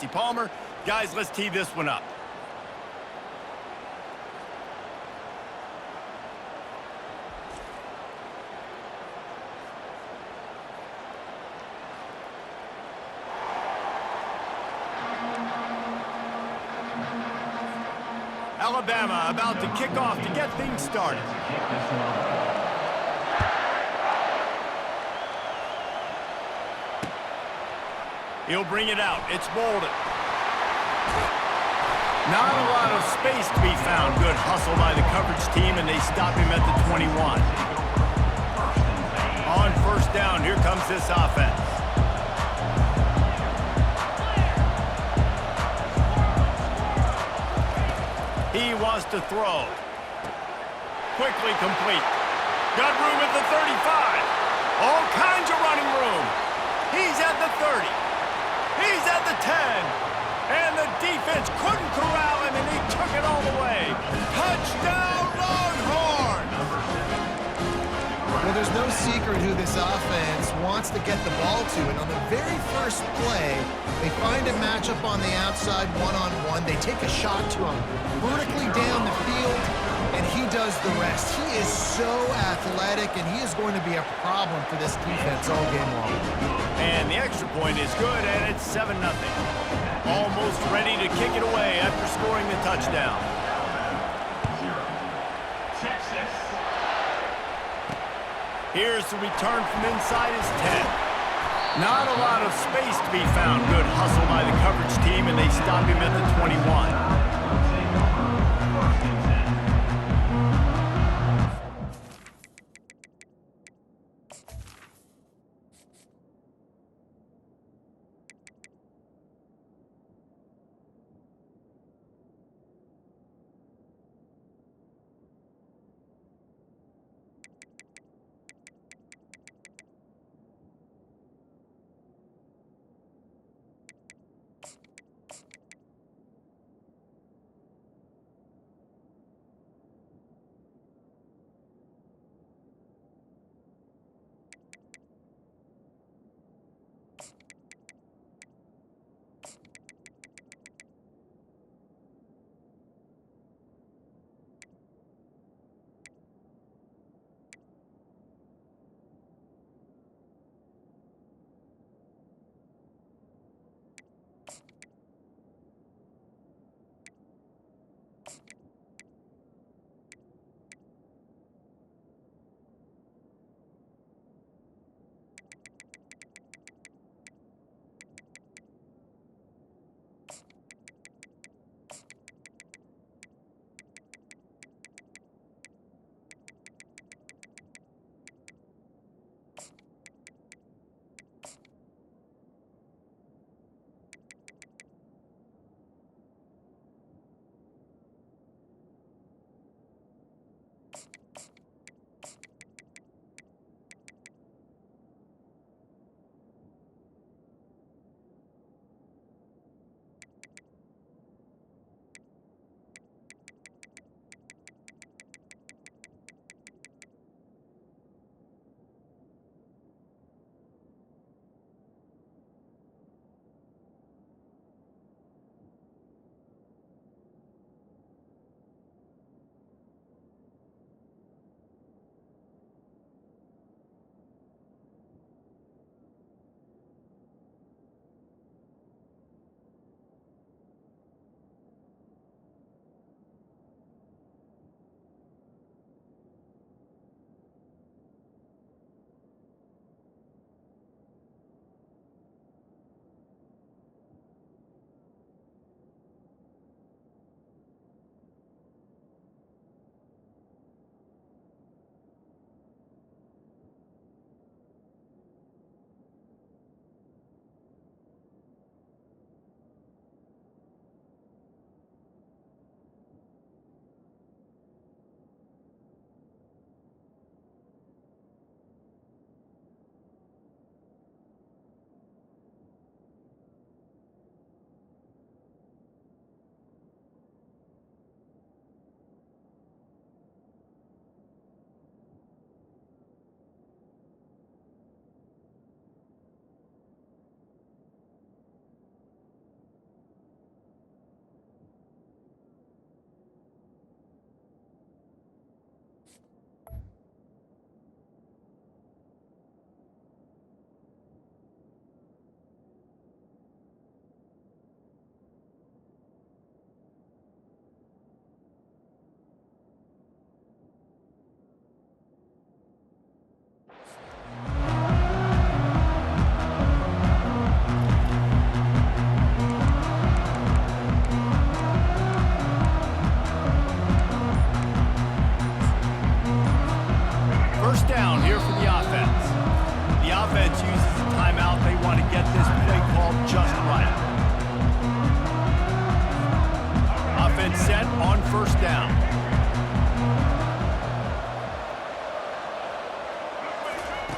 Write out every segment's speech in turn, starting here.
Palmer. Guys, let's tee this one up. Alabama about to kick off to get things started. He'll bring it out. It's Bolden. Not a lot of space to be found. Good hustle by the coverage team, and they stop him at the 21. On first down, here comes this offense. He wants to throw. Quickly complete. Got room at the 35. All kinds of running room. He's at the 30. He's at the 10. And the defense couldn't corral him, and he took it all the way. Touchdown, Longhorns! Well, there's no secret who this offense wants to get the ball to. And on the very first play, they find a matchup on the outside one-on-one. They take a shot to him vertically down the field, and he does the rest. He is so athletic, and he is going to be a problem for this defense all game long. And the extra point is good, and it's 7-0. Almost ready to kick it away after scoring the touchdown. Here's the return from inside his 10. Not a lot of space to be found. Good hustle by the coverage team, and they stop him at the 21.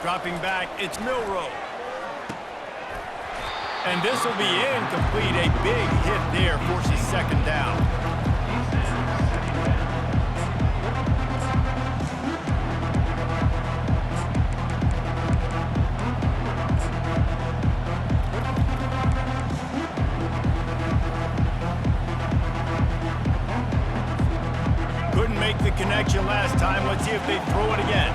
Dropping back, it's Milrow. And this will be incomplete. A big hit there forces second down. Couldn't make the connection last time. Let's see if they throw it again.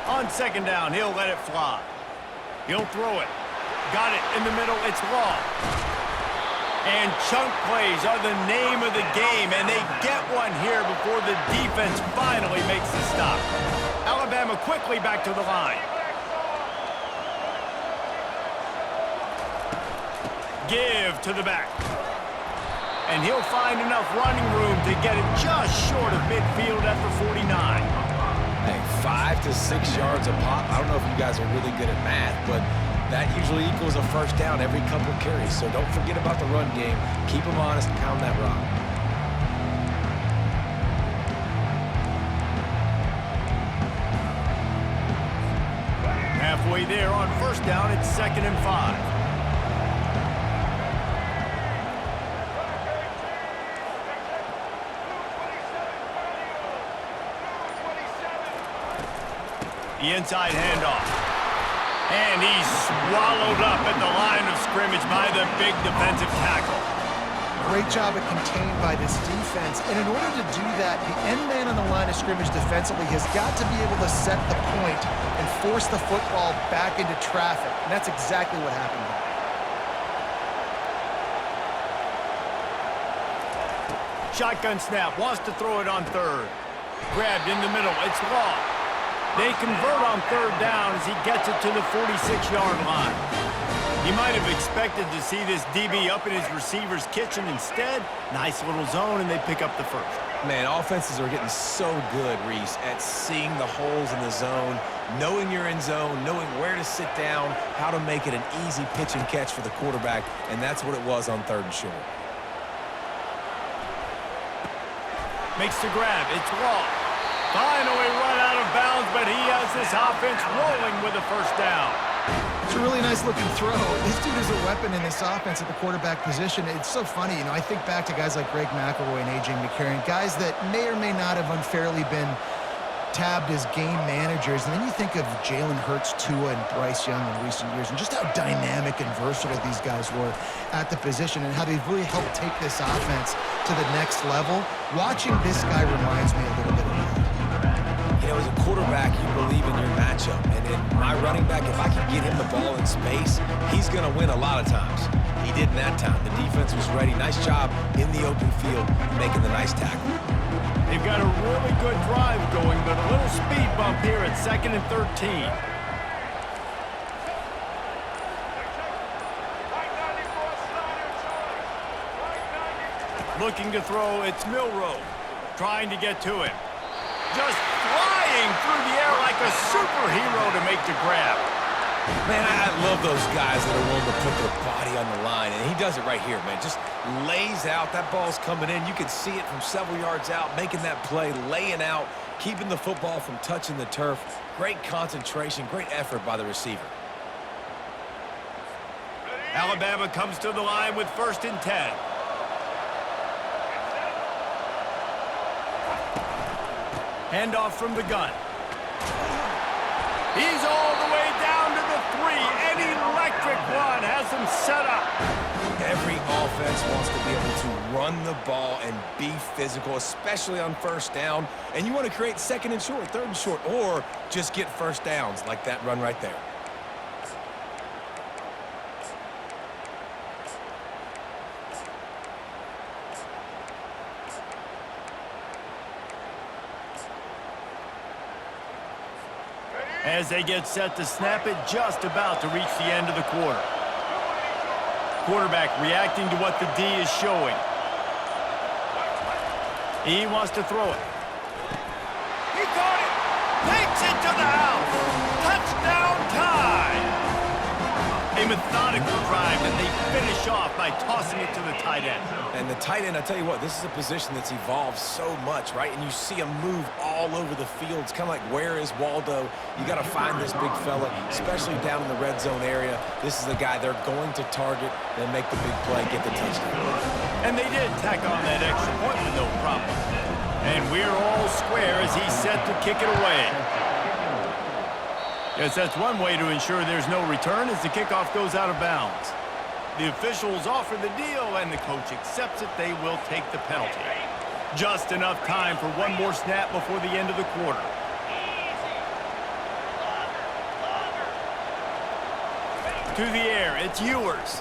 On second down, he'll let it fly. He'll throw it. Got it in the middle. It's long. And chunk plays are the name of the game, and they get one here before the defense finally makes the stop. Alabama quickly back to the line. Give to the back. And he'll find enough running room to get it just short of midfield at the 49. Hey, 5 to 6 yards a pop. I don't know if you guys are really good at math, but that usually equals a first down every couple carries. So don't forget about the run game. Keep them honest and pound that rock. Halfway there on first down, it's 2nd and 5. The inside handoff. And he's swallowed up at the line of scrimmage by the big defensive tackle. Great job at contained by this defense. And in order to do that, the end man on the line of scrimmage defensively has got to be able to set the point and force the football back into traffic. And that's exactly what happened there. Shotgun snap, wants to throw it on third. Grabbed in the middle, it's long. They convert on third down as he gets it to the 46-yard line. You might have expected to see this DB up in his receiver's kitchen. Instead, nice little zone, and they pick up the first. Man, offenses are getting so good, Reese, at seeing the holes in the zone, knowing you're in zone, knowing where to sit down, how to make it an easy pitch and catch for the quarterback, and that's what it was on 3rd and short. Makes the grab. It's long. Finally run out of bounds, but he has this offense rolling with a first down. It's a really nice-looking throw. This dude is a weapon in this offense at the quarterback position. It's so funny, you know, I think back to guys like Greg McElroy and A.J. McCarron, guys that may or may not have unfairly been tabbed as game managers. And then you think of Jalen Hurts, Tua, and Bryce Young in recent years, and just how dynamic and versatile these guys were at the position and how they've really helped take this offense to the next level. Watching this guy reminds me a little bit of that. You know, as a quarterback, you believe in your matchup. And in my running back, if I can get him the ball in space, he's going to win a lot of times. He did in that time. The defense was ready. Nice job in the open field making the nice tackle. They've got a really good drive going, but a little speed bump here at 2nd and 13. Looking to throw, it's Milrow. Trying to get to him. Just flying through the air like a superhero to make the grab. Man, I love those guys that are willing to put their body on the line, and he does it right here, man. Just lays out. That ball's coming in. You can see it from several yards out, making that play, laying out, keeping the football from touching the turf. Great concentration, great effort by the receiver. Alabama comes to the line with 1st and 10. Handoff from the gun. He's all the way down to the 3. An electric run has him set up. Every offense wants to be able to run the ball and be physical, especially on first down. And you want to create 2nd and short, 3rd and short, or just get first downs like that run right there. As they get set to snap it, just about to reach the end of the quarter. Quarterback reacting to what the D is showing. He wants to throw it. He got it! Takes it to the house! Touchdown time! A methodical drive that they finish finish off by tossing it to the tight end. And the tight end, I tell you what, this is a position that's evolved so much, right? And you see him move all over the field. It's kind of like, where is Waldo? You got to find this big fella, especially down in the red zone area. This is the guy they're going to target and make the big play, get the touchdown. And they did tack on that extra point with no problem. And we're all square as he's set to kick it away. Yes, that's one way to ensure there's no return as the kickoff goes out of bounds. The officials offer the deal, and the coach accepts it. They will take the penalty. Just enough time for one more snap before the end of the quarter. To the air, it's Ewers.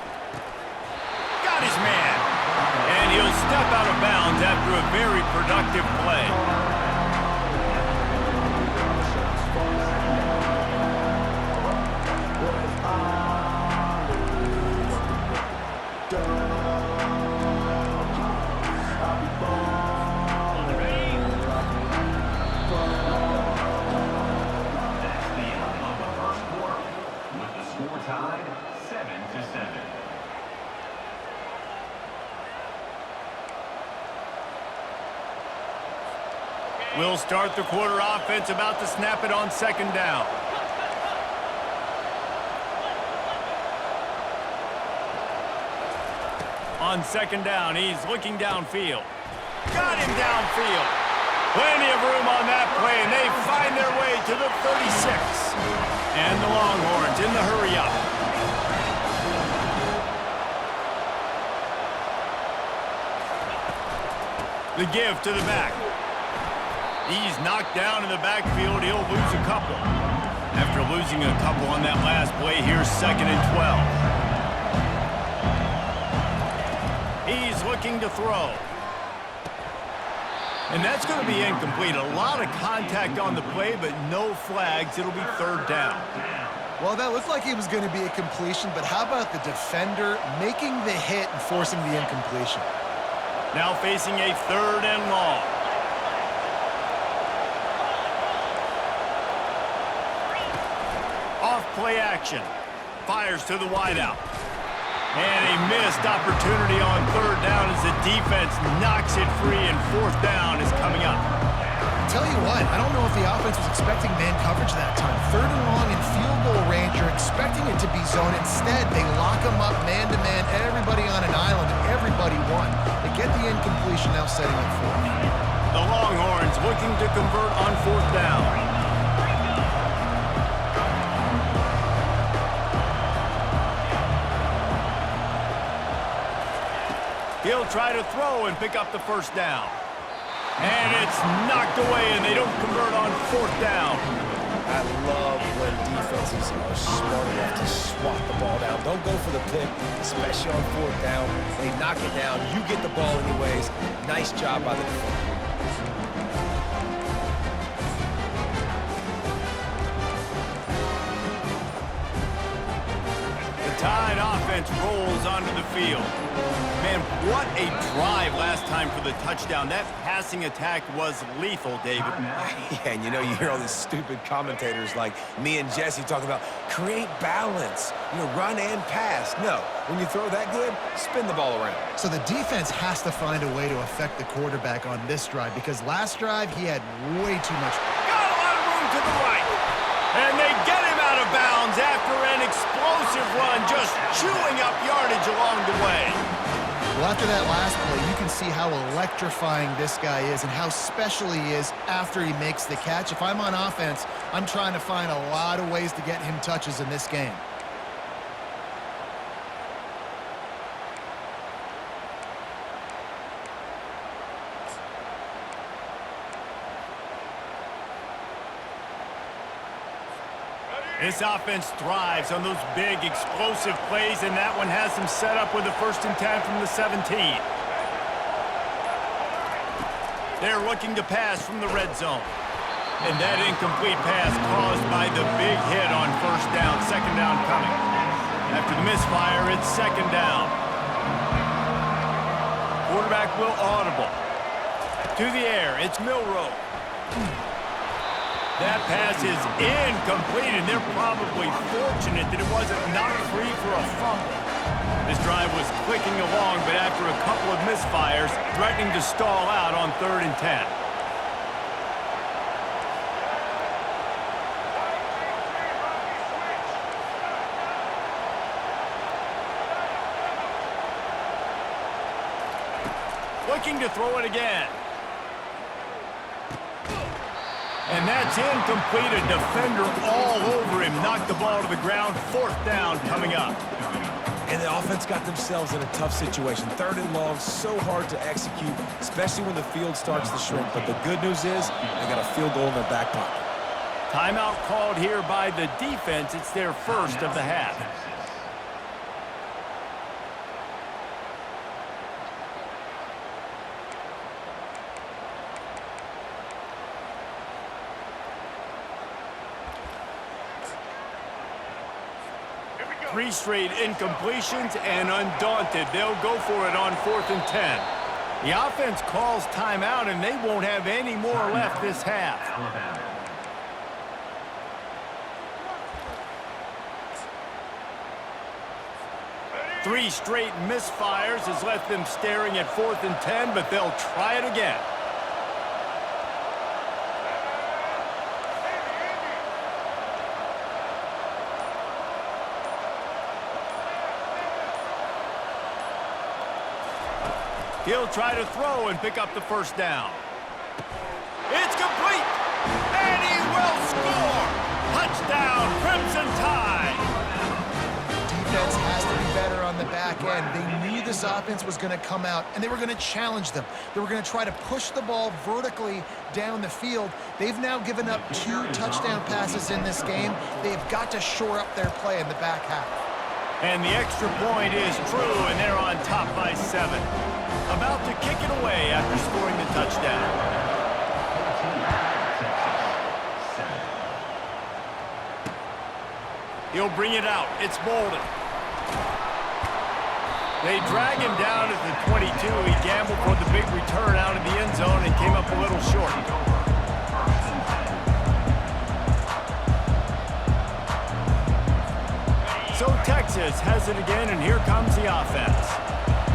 Got his man. And he'll step out of bounds after a very productive play. We'll start the quarter offense, about to snap it on second down. On second down, he's looking downfield. Got him downfield. Plenty of room on that play, and they find their way to the 36. And the Longhorns in the hurry up. The give to the back. He's knocked down in the backfield. He'll lose a couple. After losing a couple on that last play, here's 2nd and 12. He's looking to throw. And that's going to be incomplete. A lot of contact on the play, but no flags. It'll be 3rd down. Well, that looked like it was going to be a completion, but how about the defender making the hit and forcing the incompletion? Now facing a 3rd and long. Off play action. Fires to the wideout. And a missed opportunity on 3rd down as the defense knocks it free, and 4th down is coming up. Tell you what, I don't know if the offense was expecting man coverage that time. 3rd and long in field goal range, you're expecting it to be zone. Instead, they lock them up man-to-man, everybody on an island, and everybody won. They get the incompletion, now setting up 4th. The Longhorns looking to convert on 4th down. He'll try to throw and pick up the 1st down. And it's knocked away, and they don't convert on 4th down. I love when defenses are smart enough to swat the ball down. Don't go for the pick, especially on 4th down. They knock it down. You get the ball anyways. Nice job by the defender. The Tide offense rolls onto the field. Man, what a drive last time for the touchdown. That passing attack was lethal, David. Yeah, and you know, you hear all these stupid commentators like me and Jesse talking about create balance, run and pass. No, when you throw that good, spin the ball around. So the defense has to find a way to affect the quarterback on this drive, because last drive he had way too much. Got a lot of room to the right. And they get him out of bounds after an explosive run, just chewing up yardage along the way. Well, after that last play, you can see how electrifying this guy is and how special he is after he makes the catch. If I'm on offense, I'm trying to find a lot of ways to get him touches in this game. This offense thrives on those big, explosive plays, and that one has them set up with a 1st and 10 from the 17. They're looking to pass from the red zone. And that incomplete pass caused by the big hit on 1st down, 2nd down coming. After the misfire, it's 2nd down. Quarterback will audible. To the air, it's Milroe. That pass is incomplete, and they're probably fortunate that it wasn't knocked free for a fumble. This drive was clicking along, but after a couple of misfires, threatening to stall out on 3rd and 10. Looking to throw it again. And that's incomplete. A defender all over him. Knocked the ball to the ground. 4th down coming up. And the offense got themselves in a tough situation. 3rd and long, so hard to execute, especially when the field starts to shrink. But the good news is they got a field goal in their back pocket. Timeout called here by the defense. It's their first of the half. Three straight incompletions, and undaunted, they'll go for it on 4th and 10. The offense calls timeout, and they won't have any more left this half. Three straight misfires has left them staring at 4th and 10, but they'll try it again. He'll try to throw and pick up the 1st down. It's complete, and he will score! Touchdown, Crimson Tide! Defense has to be better on the back end. They knew this offense was going to come out, and they were going to challenge them. They were going to try to push the ball vertically down the field. They've now given up 2 touchdown passes in this game. They've got to shore up their play in the back half. And the extra point is true, and they're on top by 7. About to kick it away after scoring the touchdown. He'll bring it out. It's Bolden. They drag him down at the 22. He gambled for the big return out of the end zone and came up a little short. So Texas has it again, and here comes the offense.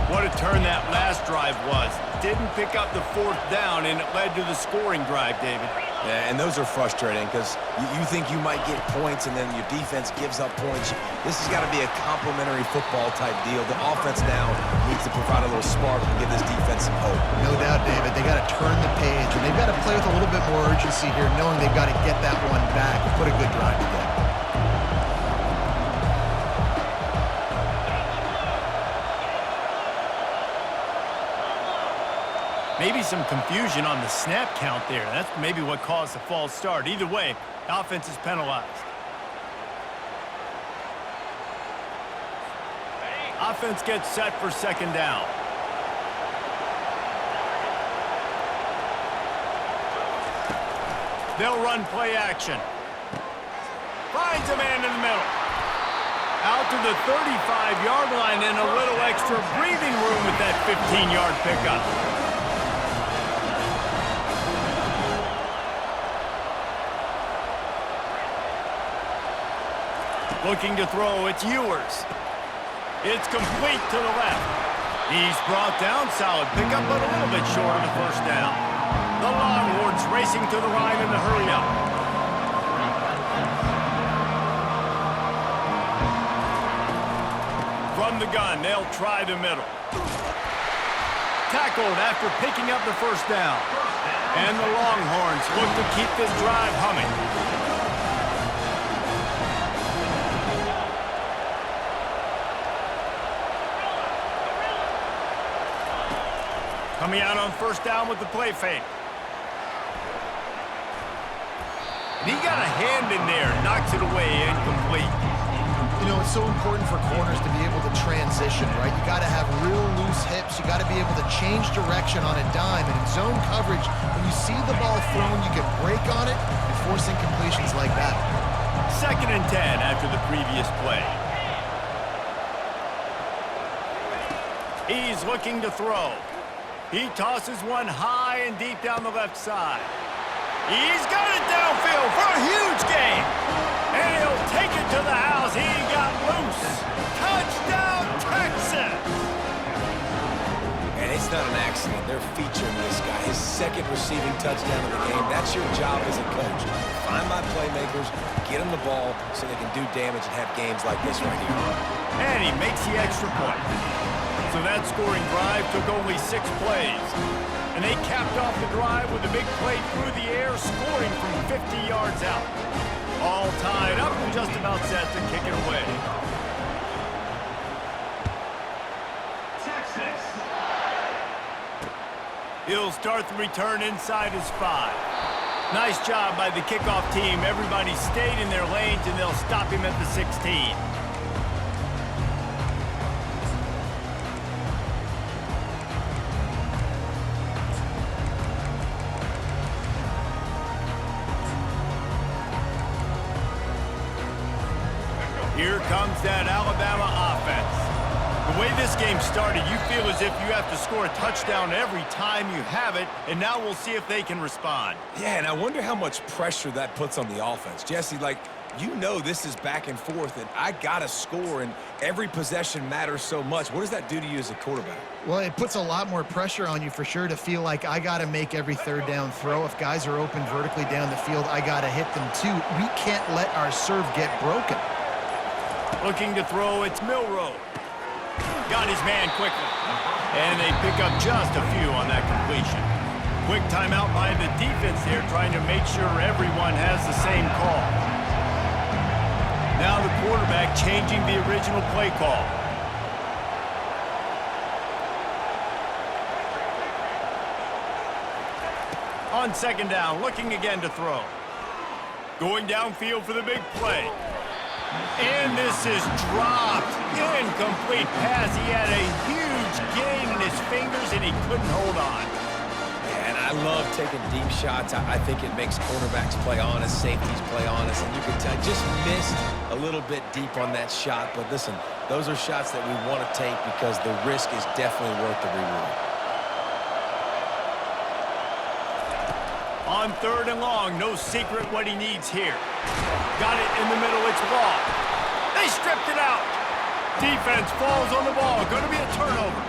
What a turn that last drive was. Didn't pick up the 4th down, and it led to the scoring drive, David. Yeah, and those are frustrating because you think you might get points and then your defense gives up points. This has got to be a complementary football type deal. The offense now needs to provide a little spark and give this defense some hope. No doubt, David. They got to turn the page, and they've got to play with a little bit more urgency here, knowing they've got to get that one back and put a good drive together. Maybe some confusion on the snap count there. That's maybe what caused the false start. Either way, offense is penalized. Offense gets set for 2nd down. They'll run play action. Finds a man in the middle. Out to the 35-yard line and a little extra breathing room with that 15-yard pickup. Looking to throw, it's Ewers. It's complete to the left. He's brought down, solid pickup, but a little bit short of the 1st down. The Longhorns racing to the line in the hurry-up. From the gun, they'll try the middle. Tackled after picking up the 1st down. And the Longhorns look to keep this drive humming. Coming out on 1st down with the play fake. And he got a hand in there, knocks it away, incomplete. You know, it's so important for corners to be able to transition, right? You got to have real loose hips. You got to be able to change direction on a dime. And in zone coverage, when you see the ball thrown, you can break on it and force incompletions like that. 2nd and 10 after the previous play. He's looking to throw. He tosses one high and deep down the left side. He's got it downfield for a huge gain. And he'll take it to the house. He got loose. Touchdown, they're featuring this guy. His second receiving touchdown of the game. That's your job as a coach. Find my playmakers, get them the ball so they can do damage and have games like this right here. And he makes the extra point. So that scoring drive took only 6 plays. And they capped off the drive with a big play through the air, scoring from 50 yards out. All tied up and just about set to kick it away. Texas. He'll start the return inside his 5. Nice job by the kickoff team. Everybody stayed in their lanes, and they'll stop him at the 16. Here comes that Alabama offense. The way this game started, you feel as if you have to score a touchdown every time you have it, and now we'll see if they can respond. Yeah, and I wonder how much pressure that puts on the offense. Jesse, like, you know this is back and forth, and I got to score, and every possession matters so much. What does that do to you as a quarterback? Well, it puts a lot more pressure on you for sure to feel like I got to make every third down throw. If guys are open vertically down the field, I got to hit them too. We can't let our serve get broken. Looking to throw, it's Milroe. Got his man quickly. And they pick up just a few on that completion. Quick timeout by the defense there, trying to make sure everyone has the same call. Now the quarterback changing the original play call. On second down, looking again to throw. Going downfield for the big play. And this is dropped. Incomplete pass. He had a huge gain in his fingers, and he couldn't hold on. And I love taking deep shots. I think it makes quarterbacks play honest, safeties play honest, and you can tell just missed a little bit deep on that shot. But listen, those are shots that we want to take because the risk is definitely worth the reward. On third and long, no secret what he needs here. Got it in the middle, it's Law. They stripped it out. Defense falls on the ball, going to be a turnover.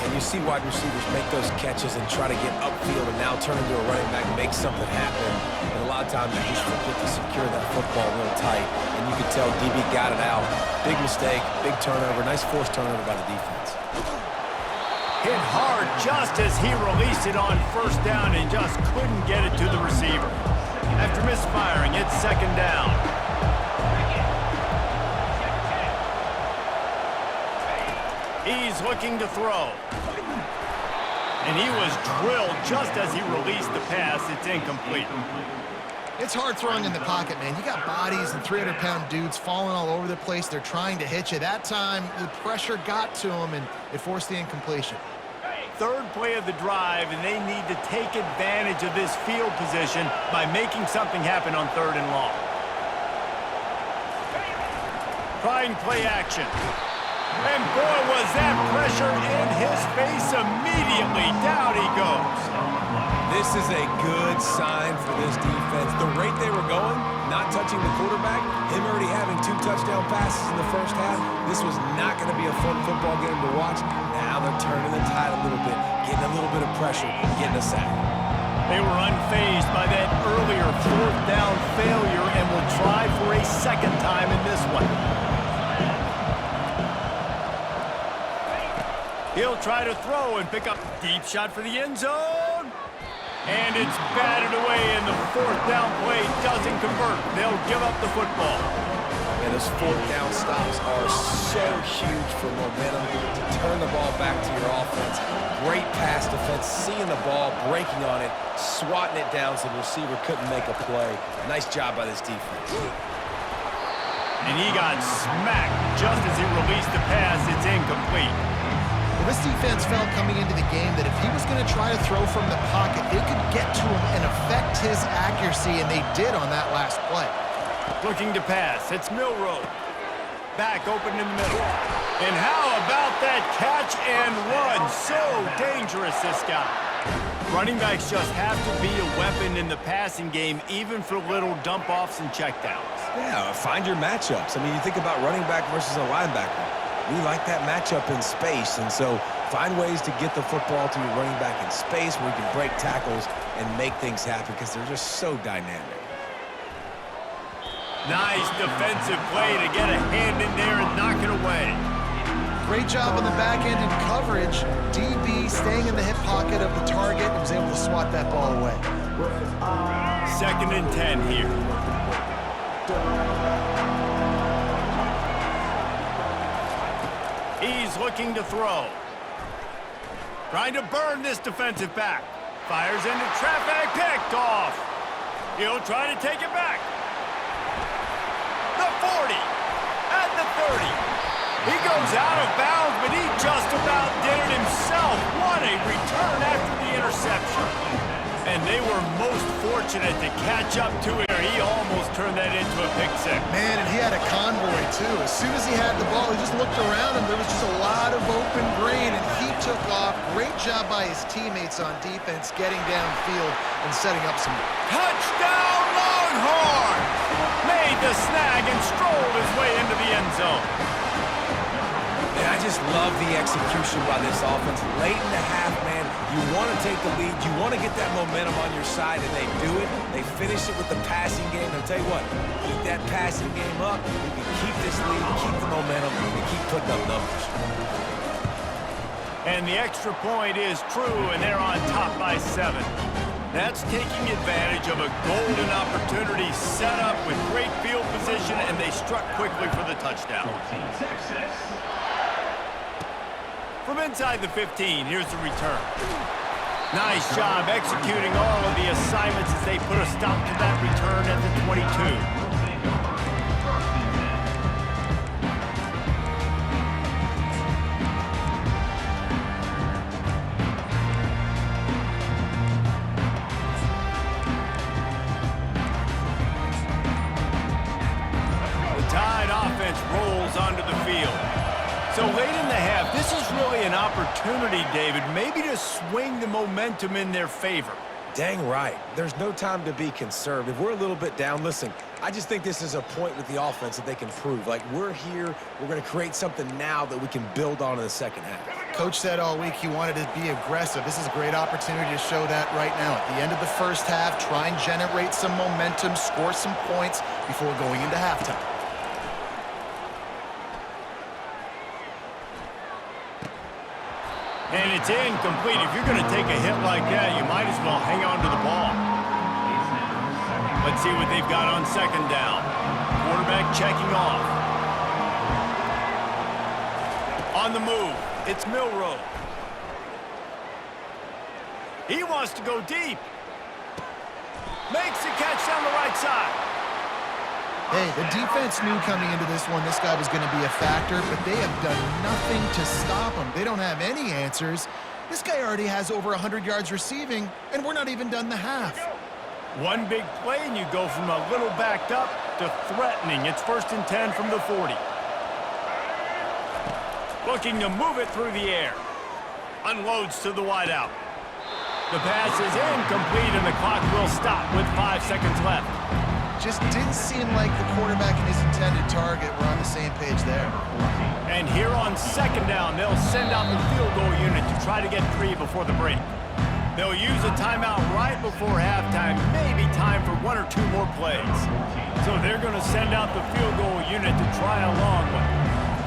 And you see wide receivers make those catches and try to get upfield and now turn into a running back, make something happen. And a lot of times you just forget to secure that football real tight. And you can tell DB got it out. Big mistake, big turnover, nice forced turnover by the defense. Hit hard just as he released it on first down and just couldn't get it to the receiver. After misfiring, it's second down. He's looking to throw. And he was drilled just as he released the pass. It's incomplete. It's hard throwing in the pocket, man. You got bodies and 300-pound dudes falling all over the place. They're trying to hit you. That time, the pressure got to him, and it forced the incompletion. Third play of the drive, and they need to take advantage of this field position by making something happen on third and long. Trying play action. And boy, was that pressure in his face immediately. Down he goes. This is a good sign for this defense. The rate they were going, not touching the quarterback, him already having 2 touchdown passes in the first half, this was not going to be a fun football game to watch. Now they're turning the tide a little bit, getting a little bit of pressure, getting a sack. They were unfazed by that earlier fourth down failure and will try for a second time in this one. He'll try to throw and pick up deep shot for the end zone. And it's batted away, and the fourth down play doesn't convert. They'll give up the football. And those fourth down stops are so huge for momentum to turn the ball back to your offense. Great pass defense, seeing the ball, breaking on it, swatting it down so the receiver couldn't make a play. Nice job by this defense. And he got smacked just as he released the pass. It's incomplete. Well, this defense felt coming into the game that if he was going to try to throw from the pocket, they could get to him and affect his accuracy, and they did on that last play. Looking to pass. It's Milroe. Back open in the middle. And how about that catch and run? So dangerous, this guy. Running backs just have to be a weapon in the passing game, even for little dump-offs and checkdowns. Yeah, find your matchups. I mean, you think about running back versus a linebacker. We like that matchup in space, and so Find ways to get the football to your running back in space where you can break tackles and make things happen because they're just so dynamic. Nice defensive play to get a hand in there and knock it away. Great job on the back end in coverage. DB staying in the hip pocket of the target and was able to swat that ball away. 2nd and 10 here. He's looking to throw. Trying to burn this defensive back. Fires into traffic, picked off. He'll try to take it back. The 40, at the 30. He goes out of bounds, but he just about did it himself. What a return after the interception. And they were most fortunate to catch up to him. He almost turned that into a pick six. Man, and he had a convoy, too. As soon as he had the ball, he just looked around him. There was just a lot of open green, and he took off. Great job by his teammates on defense, getting downfield and setting up some... Touchdown, Longhorn! Made the snag and strolled his way into the end zone. And I just love the execution by this offense. Late in the half, man, you want to take the lead. You want to get that momentum on your side, and they do it. They finish it with the passing game. And I'll tell you what, keep that passing game up. You can keep this lead, keep the momentum, and keep putting up numbers. And the extra point is true, and they're on top by 7. That's taking advantage of a golden opportunity set up with great field position, and they struck quickly for the touchdown. From inside the 15, here's the return. Nice job executing all of the assignments as they put a stop to that return at the 22. Rolls onto the field. So late in the half, this is really an opportunity, David, maybe to swing the momentum in their favor. Dang right. There's no time to be conservative. We're a little bit down. Listen, I just think this is a point with the offense that they can prove. Like, we're here, we're going to create something now that we can build on in the second half. Coach said all week he wanted to be aggressive. This is a great opportunity to show that right now. At the end of the first half, try and generate some momentum, score some points before going into halftime. And it's incomplete. If you're going to take a hit like that, you might as well hang on to the ball. Let's see what they've got on 2nd down. Quarterback checking off. On the move, it's Milroe. He wants to go deep. Makes the catch down the right side. Hey, the defense knew coming into this one this guy was going to be a factor, but they have done nothing to stop him. They don't have any answers. This guy already has over 100 yards receiving, and we're not even done the half. One big play, and you go from a little backed up to threatening. It's 1st and 10 from the 40. Looking to move it through the air. Unloads to the wideout. The pass is incomplete, and the clock will stop with 5 seconds left. Just didn't seem like the quarterback and his intended target were on the same page there. And here on 2nd down, they'll send out the field goal unit to try to get 3 before the break. They'll use a timeout right before halftime, maybe time for 1 or 2 more plays. So they're going to send out the field goal unit to try a long one.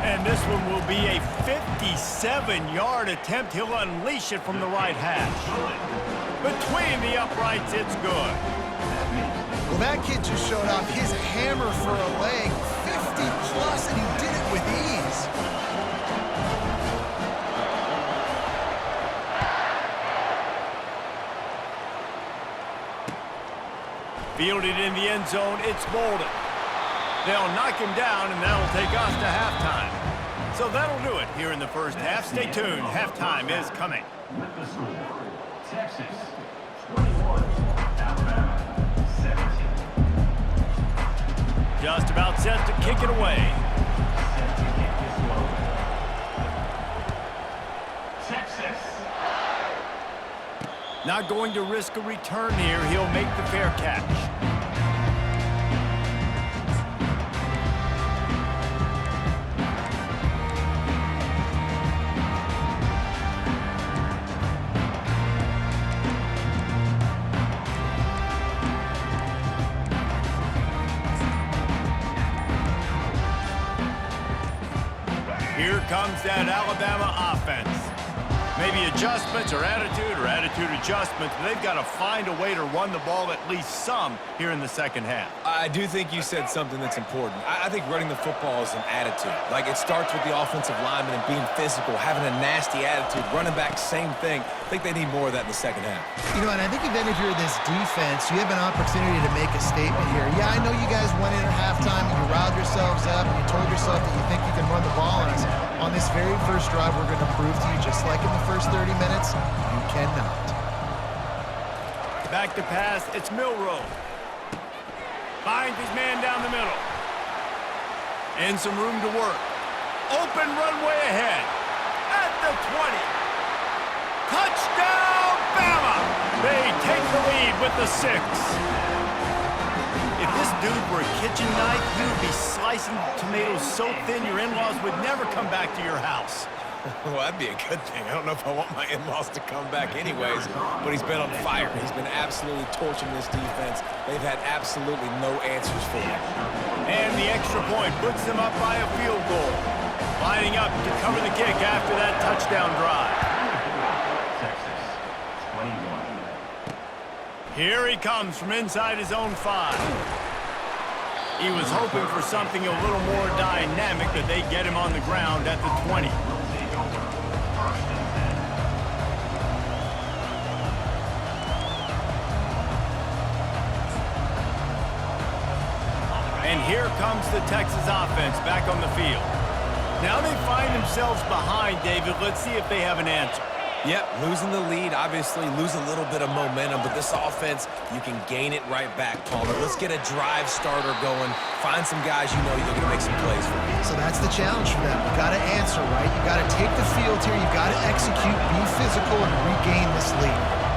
And this one will be a 57-yard attempt. He'll unleash it from the right hash. Between the uprights, it's good. Well, that kid just showed off his hammer for a leg, 50-plus, and he did it with ease. Fielded in the end zone, it's Bolden. They'll knock him down, and that'll take us to halftime. So that'll do it here in the first half. Stay tuned. Halftime is coming. Texas, 21, Alabama, 17. Just about set to kick it away. Texas. Not going to risk a return here. He'll make the fair catch. Here comes that Alabama offense. Maybe adjustments or attitude adjustments. But they've got to find a way to run the ball at least some here in the second half. I do think you said something that's important. I think running the football is an attitude. Like, it starts with the offensive lineman and being physical, having a nasty attitude. Running back, same thing. I think they need more of that in the second half. You know, and I think even if you're this defense, you have an opportunity to make a statement here. Yeah, I know you guys went in at halftime and you riled yourselves up and you told yourself that you think you can run the ball on us. On this very first drive, we're going to prove to you, just like in the first 30 minutes, you cannot. Back to pass, it's Milrow. Finds his man down the middle. And some room to work. Open runway ahead. At the 20. Touchdown, Bama! They take the lead with the 6. If this dude were a kitchen knife, he would be slicing tomatoes so thin your in-laws would never come back to your house. Well, that'd be a good thing. I don't know if I want my in-laws to come back anyways, but he's been on fire. He's been absolutely torching this defense. They've had absolutely no answers for him. And the extra point puts them up by a field goal. Lining up to cover the kick after that touchdown drive. Here he comes from inside his own 5. He was hoping for something a little more dynamic, but they get him on the ground at the 20. And here comes the Texas offense back on the field. Now they find themselves behind, David. Let's see if they have an answer. Yep, losing the lead, obviously lose a little bit of momentum, but this offense, you can gain it right back, Palmer. Let's get a drive starter going. Find some guys you know you're going to make some plays for. So that's the challenge for them. You got to answer, right? You got to take the field here. You got to execute, be physical, and regain this lead.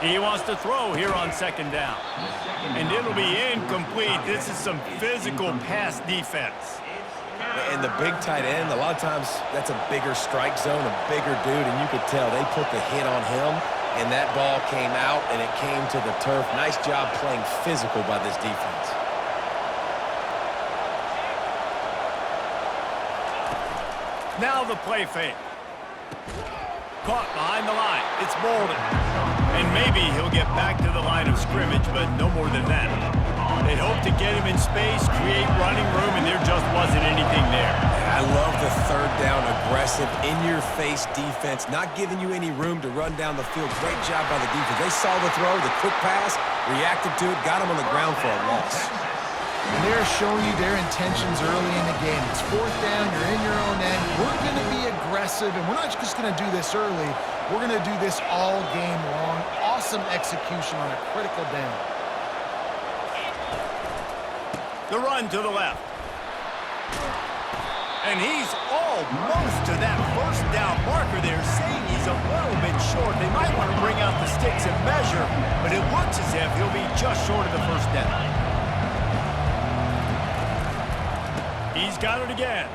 He wants to throw here on second down. And it'll be incomplete. This is some physical pass defense. And the big tight end, a lot of times that's a bigger strike zone, a bigger dude, and you could tell they put the hit on him, and that ball came out, and it came to the turf. Nice job playing physical by this defense. Now the play fake. Caught behind the line. It's Bolden. And maybe he'll get back to the line of scrimmage, but no more than that. They'd hope to get him in space, create running room, and there just wasn't anything there. I love the third down, aggressive, in-your-face defense, not giving you any room to run down the field. Great job by the defense. They saw the throw, the quick pass, reacted to it, got him on the ground for a loss. And they're showing you their intentions early in the game. It's fourth down, you're in your own end. We're going to be aggressive, and we're not just going to do this early. We're going to do this all game long. Awesome execution on a critical down. The run to the left. And he's almost to that first down marker there, saying he's a little bit short. They might want to bring out the sticks and measure, but it looks as if he'll be just short of the first down. He's got it again.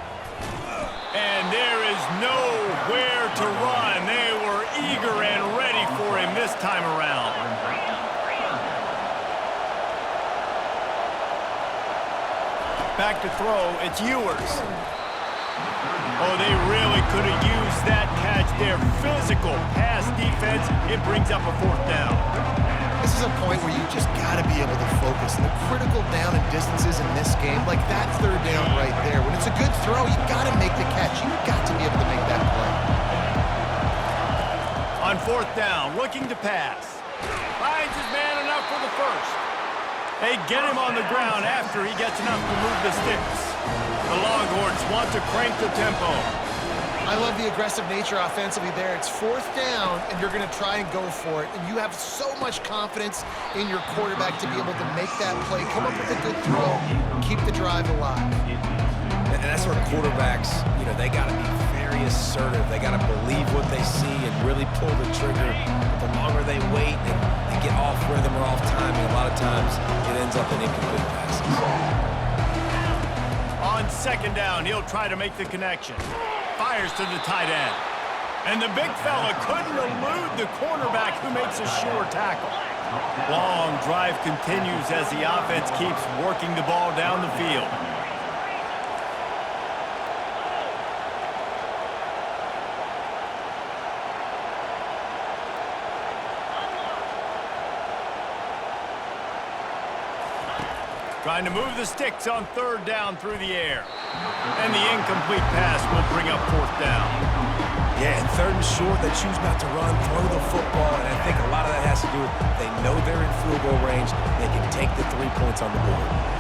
And there is nowhere to run. They were eager and ready for him this time around. Back to throw, it's Ewers. Oh, they really could have used that catch there. Physical pass defense. It brings up a fourth down. This is a point where you just got to be able to focus. And the critical down and distances in this game, like that third down right there, when it's a good throw, you got to make the catch. You got to be able to make that play. On fourth down, looking to pass. Finds his man enough for the first. They get him on the ground after he gets enough to move the sticks. The Longhorns want to crank the tempo. I love the aggressive nature offensively there. It's fourth down, and you're going to try and go for it. And you have so much confidence in your quarterback to be able to make that play, come up with a good throw, keep the drive alive. And that's where quarterbacks, they got to be very assertive. They got to believe what they see and really pull the trigger. But the longer they wait and get off rhythm or off timing, a lot of times it ends up in incomplete passes. On On second down, he'll try to make the connection. Fires to the tight end. And the big fella couldn't elude the cornerback who makes a sure tackle. Long drive continues as the offense keeps working the ball down the field. Trying to move the sticks on third down through the air. And the incomplete pass will bring up fourth down. Yeah, and third and short, they choose not to run, throw the football, and I think a lot of that has to do with they know they're in field goal range. They can take the 3 points on the board.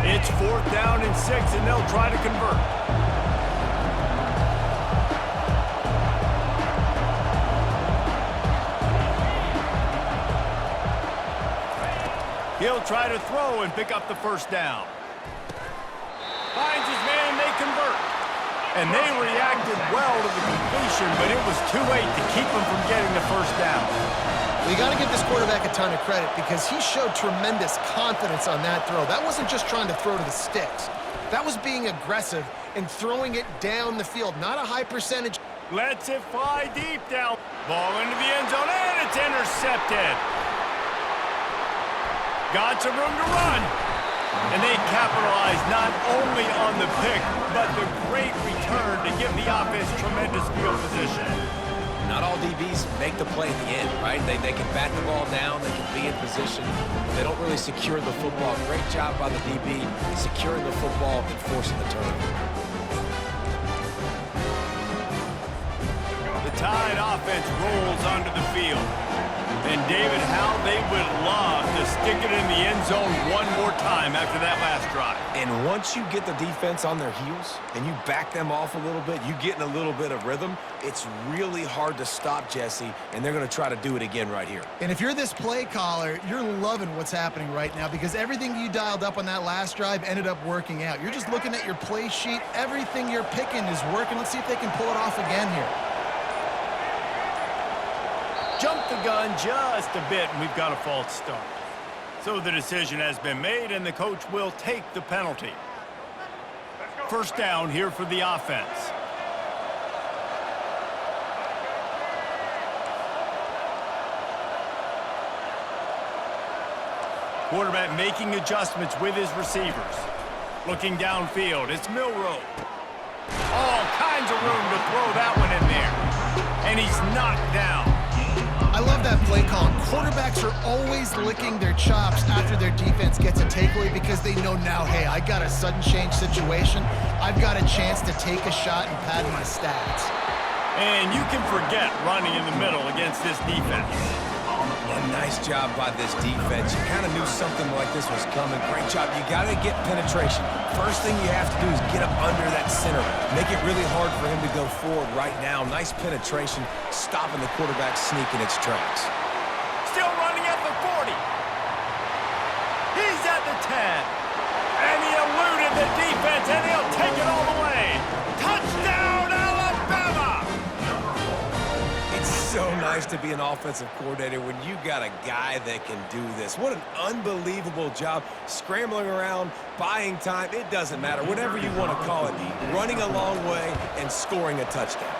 It's fourth down and 6, and they'll try to convert. He'll try to throw and pick up the first down. Finds his man, they convert. And they reacted well to the completion, but it was too late to keep them from getting the first down. Well, you got to give this quarterback a ton of credit because he showed tremendous confidence on that throw. That wasn't just trying to throw to the sticks. That was being aggressive and throwing it down the field, not a high percentage. Lets it fly deep down. Ball into the end zone, and it's intercepted. Got some room to run. And they capitalized not only on the pick, but the great return to give the offense tremendous field position. Not all DBs make the play at the end, right? They can bat the ball down, they can be in position, but they don't really secure the football. Great job by the DB securing the football and forcing the turnover. The Tide offense rolls onto the field. And David, how they would love to stick it in the end zone one more time after that last drive. And once you get the defense on their heels and you back them off a little bit, you get in a little bit of rhythm, it's really hard to stop, Jesse, and they're going to try to do it again right here. And if you're this play caller, you're loving what's happening right now because everything you dialed up on that last drive ended up working out. You're just looking at your play sheet. Everything you're picking is working. Let's see if they can pull it off again here. Jumped the gun just a bit, and we've got a false start. So the decision has been made, and the coach will take the penalty. First down here for the offense. Quarterback making adjustments with his receivers. Looking downfield, it's Milroe. All kinds of room to throw that one in there. And he's knocked down. I love that play call. Quarterbacks are always licking their chops after their defense gets a takeaway because they know now, hey, I got a sudden change situation. I've got a chance to take a shot and pad my stats. And you can forget running in the middle against this defense. A nice job by this defense. You kind of knew something like this was coming. Great job. You got to get penetration. First thing you have to do is get up under that center. Make it really hard for him to go forward right now. Nice penetration, stopping the quarterback sneak in its tracks. Still running at the 40. He's at the 10. And he eluded the defense, and he'll take it all the way. Touchdown, Alabama! It's so nice to be an offensive coordinator when you got a guy that can do this. What an unbelievable job. Scrambling around, buying time, it doesn't matter. Whatever you want to call it. Running a long way and scoring a touchdown.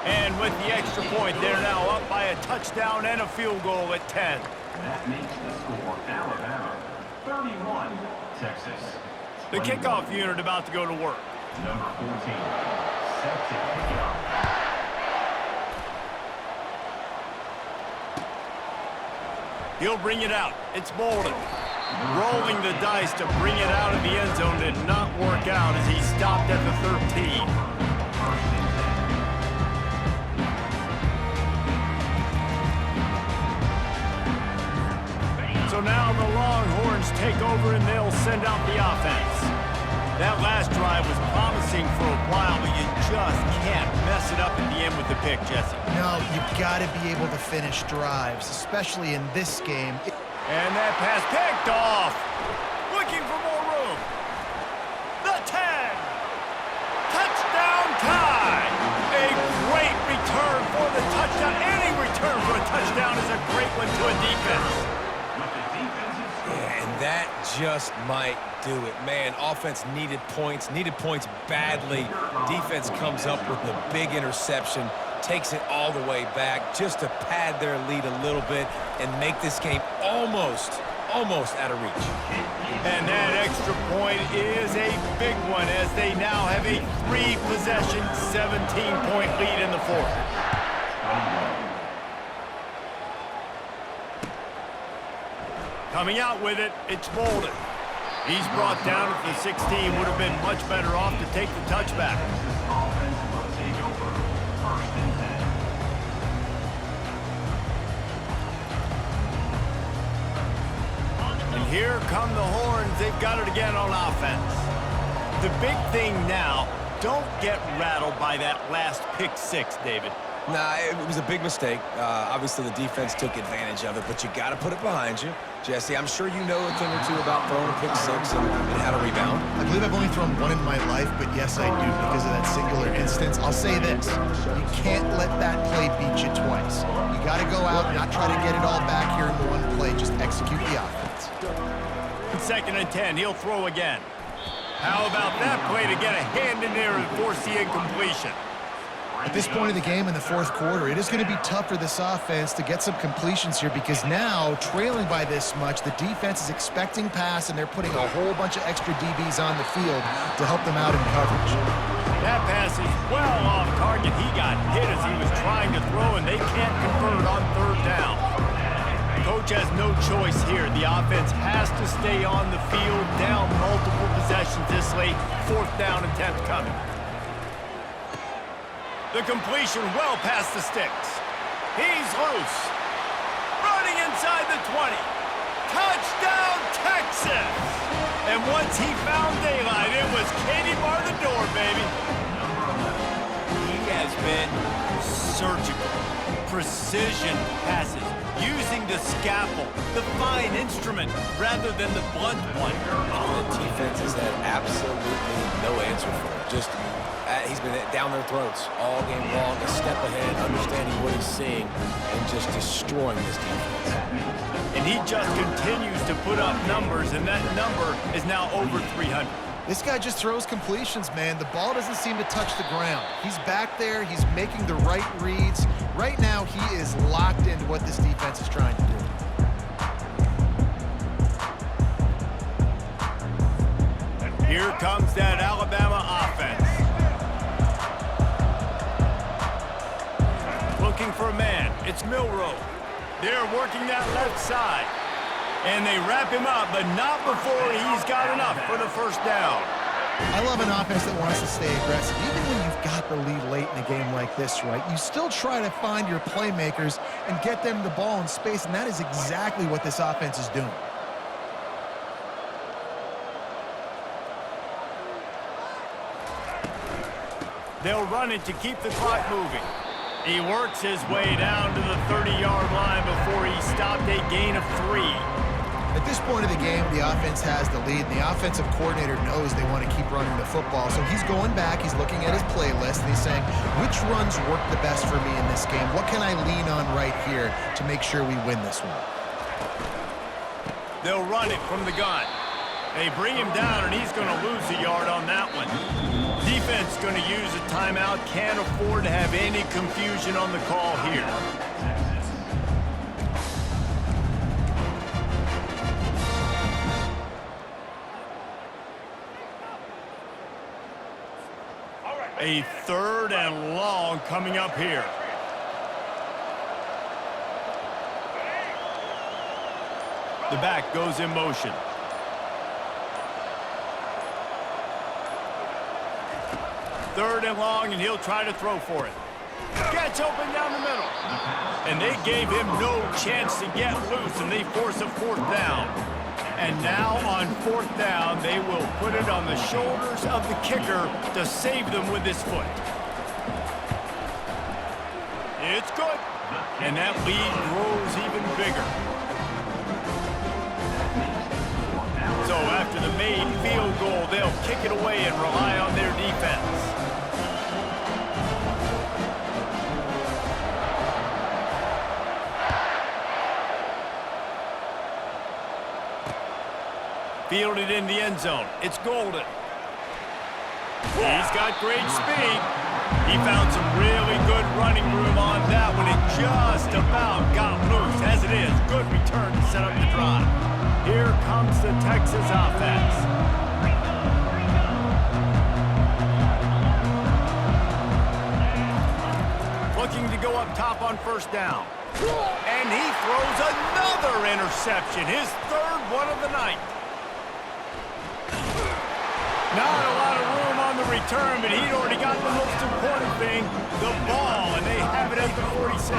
And with the extra point, they're now up by a touchdown and a field goal at 10. That makes the score Alabama 31, Texas. The kickoff unit about to go to work. Number 14, set to kick off. He'll bring it out. It's Bolden. Rolling the dice to bring it out of the end zone did not work out as he stopped at the 13. So now the Longhorns take over and they'll send out the offense. That last drive was promising for a while, but you just can't mess it up at the end with the pick, Jesse. No, you've got to be able to finish drives, especially in this game. And that pass picked off. Looking for more room. The 10. Touchdown tie. A great return for the touchdown. Any return for a touchdown is a great one to a defense. Yeah, and that just might do it. Man, offense needed points badly. Defense comes up with the big interception, takes it all the way back just to pad their lead a little bit and make this game almost out of reach. And that extra point is a big one as they now have a 3-possession, 17-point lead in the fourth. Coming out with it, it's Bolden. He's brought down at the 16. Would have been much better off to take the touchback. And here come the horns. They've got it again on offense. The big thing now, don't get rattled by that last pick 6, David. Nah, it was a big mistake. Obviously, the defense took advantage of it, but you got to put it behind you. Jesse, I'm sure you know a thing or two about throwing a pick 6 and how to rebound. I believe I've only thrown one in my life, but yes, I do because of that singular instance. I'll say this. You can't let that play beat you twice. You got to go out and not try to get it all back here in one play. Just execute the offense. 2nd and 10, he'll throw again. How about that play to get a hand in there and force the incompletion? At this point of the game in the fourth quarter, it is going to be tough for this offense to get some completions here because now, trailing by this much, the defense is expecting pass and they're putting a whole bunch of extra DBs on the field to help them out in coverage. That pass is well off target. He got hit as he was trying to throw, and they can't convert on 3rd down. Coach has no choice here. The offense has to stay on the field, down multiple possessions this late. 4th down attempt coming. The completion well past the sticks. He's loose. Running inside the 20. Touchdown, Texas! And once he found daylight, it was Katie bar the door, baby. He has been surgical. Precision passes. Using the scalpel, the fine instrument, rather than the blunt one. The defense has had absolutely no answer for it. Just he's been down their throats all game long, a step ahead, understanding what he's seeing, and just destroying this defense. And he just continues to put up numbers, and that number is now over 300. This guy just throws completions, man. The ball doesn't seem to touch the ground. He's back there. He's making the right reads. Right now, he is locked into what this defense is trying to do. Here comes that Alabama offense. Looking for a man. It's Milroe. They're working that left side. And they wrap him up, but not before he's got enough for the 1st down. I love an offense that wants to stay aggressive. Even when you've got the lead late in a game like this, right, you still try to find your playmakers and get them the ball in space, and that is exactly what this offense is doing. They'll run it to keep the clock moving. He works his way down to the 30-yard line before he stopped a gain of 3. At this point of the game, the offense has the lead, and the offensive coordinator knows they want to keep running the football. So he's going back, he's looking at his playlist, and he's saying, which runs work the best for me in this game? What can I lean on right here to make sure we win this one? They'll run it from the gun. They bring him down, and he's going to lose a yard on that one. Defense going to use a timeout. Can't afford to have any confusion on the call here. A 3rd and long coming up here. The back goes in motion. Third and long, and he'll try to throw for it. Gets open down the middle. And they gave him no chance to get loose, and they force a 4th down. And now on 4th down, they will put it on the shoulders of the kicker to save them with his foot. It's good. And that lead grows even bigger. kick it away and rely on their defense. Fielded in the end zone. It's Golden. He's got great speed. He found some really good running room on that one. It just about got loose. As it is, good return to set up the drive. Here comes the Texas offense. Looking to go up top on first down. And he throws another interception. His third one of the night. Not a lot of room on the return, but he'd already got the most important thing, the ball, and they have it at the 46.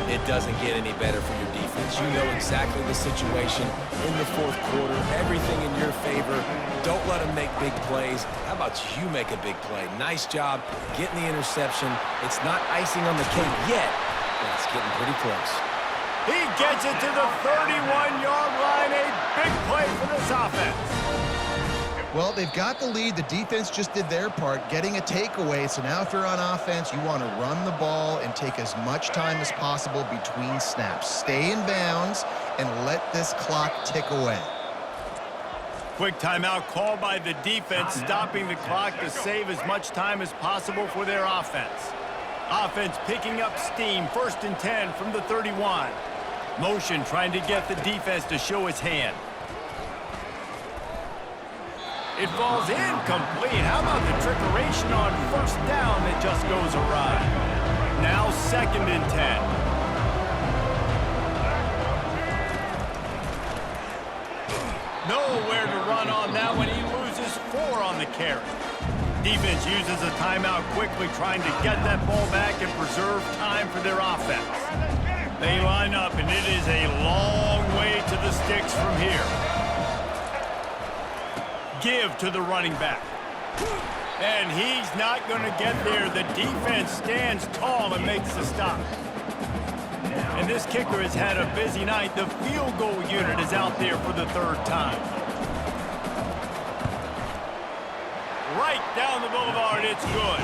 It doesn't get any better for your defense. You know exactly the situation in the fourth quarter, everything in your favor. Don't let them make big plays. How about you make a big play? Nice job getting the interception. It's not icing on the cake yet, but it's getting pretty close. He gets it to the 31-yard line, a big play for this offense. Well, they've got the lead. The defense just did their part, getting a takeaway. So now if you're on offense, you want to run the ball and take as much time as possible between snaps. Stay in bounds and let this clock tick away. Quick timeout called by the defense, stopping the clock to save as much time as possible for their offense. Offense picking up steam, 1st and 10 from the 31. Motion trying to get the defense to show his hand. It falls incomplete. How about the trickeration on first down that just goes awry? Now 2nd and 10. Nowhere to run on that one. He loses 4 on the carry. Defense uses a timeout quickly, trying to get that ball back and preserve time for their offense. They line up, and it is a long way to the sticks from here. Give to the running back. And he's not going to get there. The defense stands tall and makes the stop. And this kicker has had a busy night. The field goal unit is out there for the 3rd time. Right down the boulevard, it's good.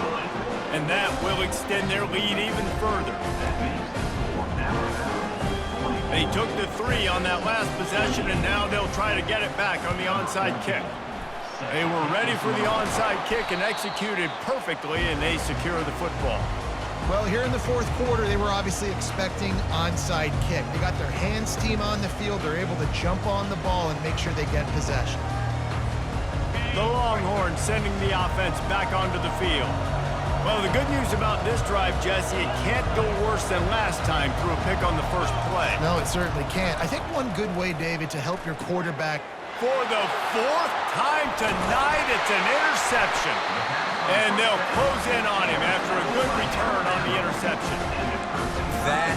And that will extend their lead even further. They took the 3 on that last possession, and now they'll try to get it back on the onside kick. They were ready for the onside kick and executed perfectly, and they secure the football. Well, here in the 4th quarter, they were obviously expecting onside kick. They got their hands team on the field. They're able to jump on the ball and make sure they get possession. The Longhorns sending the offense back onto the field. Well, the good news about this drive, Jesse, it can't go worse than last time through a pick on the first play. No, it certainly can't. I think one good way, David, to help your quarterback. For the 4th time tonight, it's an interception. And they'll close in on him after a good return on the interception. That